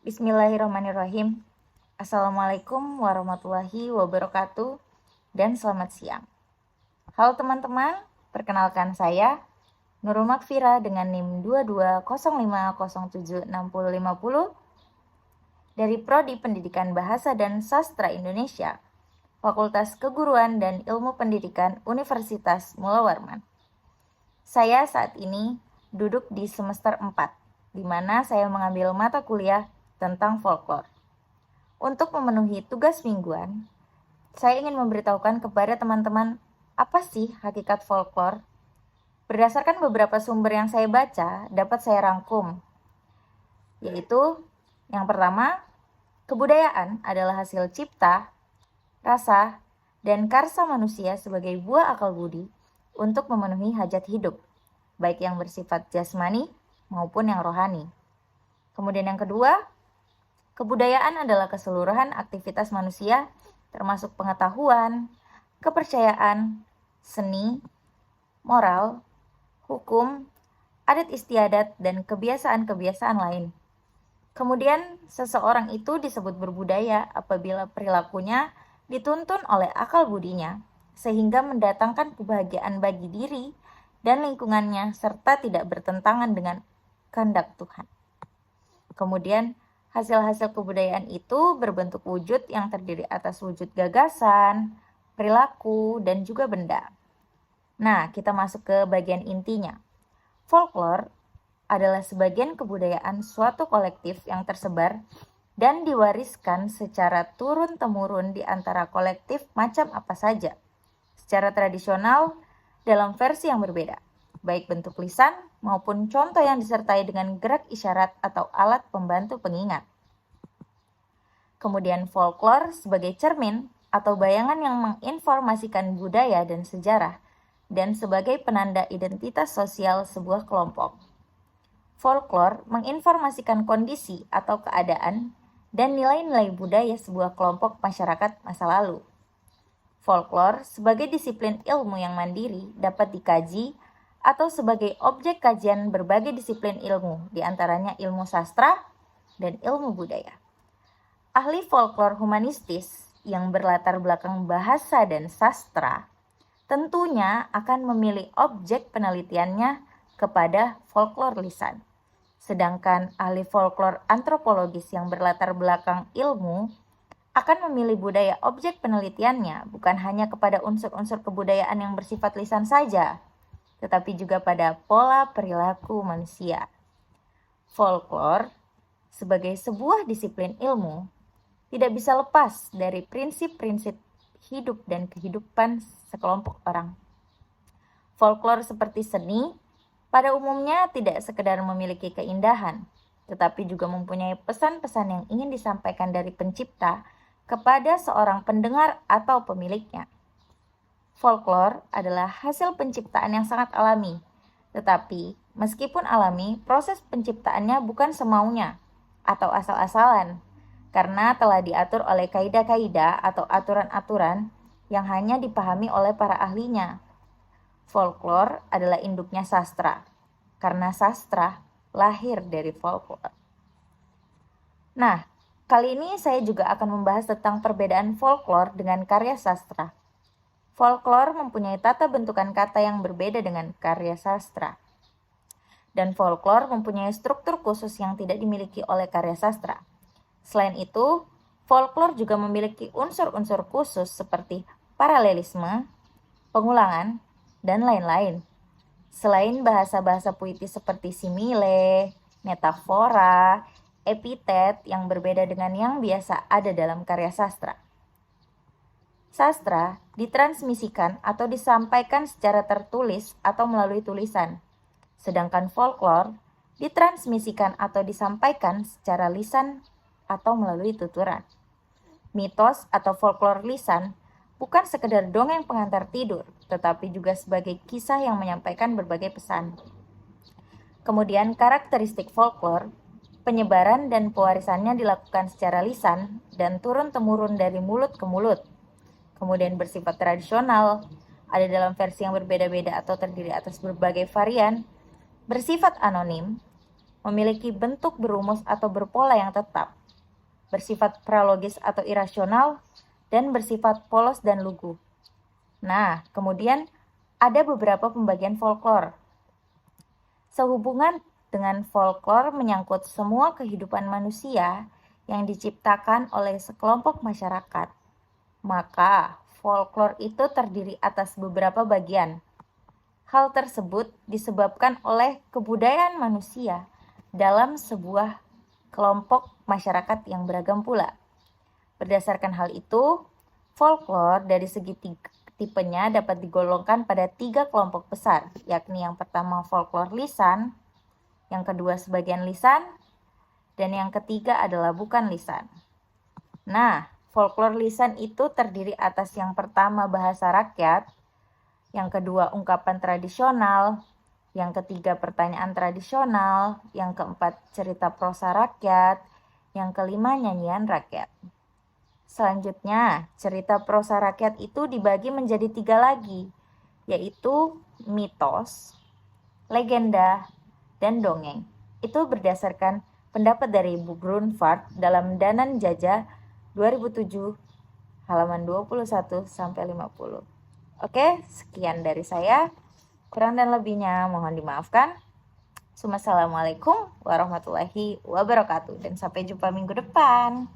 Bismillahirrahmanirrahim. Assalamualaikum warahmatullahi wabarakatuh dan selamat siang. Halo teman-teman, perkenalkan saya Nurul Makfira dengan NIM 2205076050 dari Prodi Pendidikan Bahasa dan Sastra Indonesia, Fakultas Keguruan dan Ilmu Pendidikan Universitas Mula Warman. Saya saat ini duduk di semester 4, di mana saya mengambil mata kuliah tentang folklore. Untuk memenuhi tugas mingguan, saya ingin memberitahukan kepada teman-teman apa sih hakikat folklore. Berdasarkan beberapa sumber yang saya baca, dapat saya rangkum, yaitu yang pertama, kebudayaan adalah hasil cipta, rasa, dan karsa manusia sebagai buah akal budi untuk memenuhi hajat hidup, baik yang bersifat jasmani maupun yang rohani. Kemudian yang kedua, kebudayaan adalah keseluruhan aktivitas manusia, termasuk pengetahuan, kepercayaan, seni, moral, hukum, adat istiadat, dan kebiasaan-kebiasaan lain. Kemudian, seseorang itu disebut berbudaya apabila perilakunya dituntun oleh akal budinya, sehingga mendatangkan kebahagiaan bagi diri dan lingkungannya, serta tidak bertentangan dengan kehendak Tuhan. Kemudian, hasil-hasil kebudayaan itu berbentuk wujud yang terdiri atas wujud gagasan, perilaku, dan juga benda. Nah, kita masuk ke bagian intinya. Folklore adalah sebagian kebudayaan suatu kolektif yang tersebar dan diwariskan secara turun-temurun di antara kolektif macam apa saja, secara tradisional dalam versi yang berbeda, baik bentuk lisan maupun contoh yang disertai dengan gerak isyarat atau alat pembantu pengingat. Kemudian folklore sebagai cermin atau bayangan yang menginformasikan budaya dan sejarah, dan sebagai penanda identitas sosial sebuah kelompok. Folklore menginformasikan kondisi atau keadaan dan nilai-nilai budaya sebuah kelompok masyarakat masa lalu. Folklore sebagai disiplin ilmu yang mandiri dapat dikaji atau sebagai objek kajian berbagai disiplin ilmu, diantaranya ilmu sastra dan ilmu budaya. Ahli folklore humanistis yang berlatar belakang bahasa dan sastra tentunya akan memilih objek penelitiannya kepada folklore lisan. Sedangkan ahli folklore antropologis yang berlatar belakang ilmu akan memilih budaya objek penelitiannya bukan hanya kepada unsur-unsur kebudayaan yang bersifat lisan saja, tetapi juga pada pola perilaku manusia. Folklore sebagai sebuah disiplin ilmu tidak bisa lepas dari prinsip-prinsip hidup dan kehidupan sekelompok orang. Folklore seperti seni pada umumnya tidak sekedar memiliki keindahan, tetapi juga mempunyai pesan-pesan yang ingin disampaikan dari pencipta kepada seorang pendengar atau pemiliknya. Folklore adalah hasil penciptaan yang sangat alami, tetapi meskipun alami, proses penciptaannya bukan semaunya atau asal-asalan, karena telah diatur oleh kaidah-kaidah atau aturan-aturan yang hanya dipahami oleh para ahlinya. Folklore adalah induknya sastra, karena sastra lahir dari folklore. Nah, kali ini saya juga akan membahas tentang perbedaan folklore dengan karya sastra. Folklore mempunyai tata bentukan kata yang berbeda dengan karya sastra. Dan folklore mempunyai struktur khusus yang tidak dimiliki oleh karya sastra. Selain itu, folklore juga memiliki unsur-unsur khusus seperti paralelisme, pengulangan, dan lain-lain. Selain bahasa-bahasa puitis seperti simile, metafora, epitet yang berbeda dengan yang biasa ada dalam karya sastra. Sastra ditransmisikan atau disampaikan secara tertulis atau melalui tulisan, sedangkan folklore ditransmisikan atau disampaikan secara lisan atau melalui tuturan. Mitos atau folklore lisan bukan sekedar dongeng pengantar tidur, tetapi juga sebagai kisah yang menyampaikan berbagai pesan. Kemudian karakteristik folklore, penyebaran dan pewarisannya dilakukan secara lisan dan turun-temurun dari mulut ke mulut. Kemudian bersifat tradisional, ada dalam versi yang berbeda-beda atau terdiri atas berbagai varian, bersifat anonim, memiliki bentuk berumus atau berpola yang tetap, bersifat pralogis atau irasional, dan bersifat polos dan lugu. Nah, kemudian ada beberapa pembagian folklore. Sehubungan dengan folklore menyangkut semua kehidupan manusia yang diciptakan oleh sekelompok masyarakat. Maka, folklore itu terdiri atas beberapa bagian. Hal tersebut disebabkan oleh kebudayaan manusia dalam sebuah kelompok masyarakat yang beragam pula. Berdasarkan hal itu, folklore dari segi tipenya dapat digolongkan pada 3 kelompok besar, yakni yang pertama folklore lisan, yang kedua sebagian lisan, dan yang ketiga adalah bukan lisan. Nah, folklore lisan itu terdiri atas yang pertama bahasa rakyat, yang kedua ungkapan tradisional, yang ketiga pertanyaan tradisional, yang keempat cerita prosa rakyat, yang kelima nyanyian rakyat. Selanjutnya, cerita prosa rakyat itu dibagi menjadi 3 lagi, yaitu mitos, legenda, dan dongeng. Itu berdasarkan pendapat dari Bu Grunwald dalam Danan Jajah 2007 halaman 21-50. Oke, sekian dari saya. Kurang dan lebihnya mohon dimaafkan. Assalamualaikum warahmatullahi wabarakatuh dan sampai jumpa minggu depan.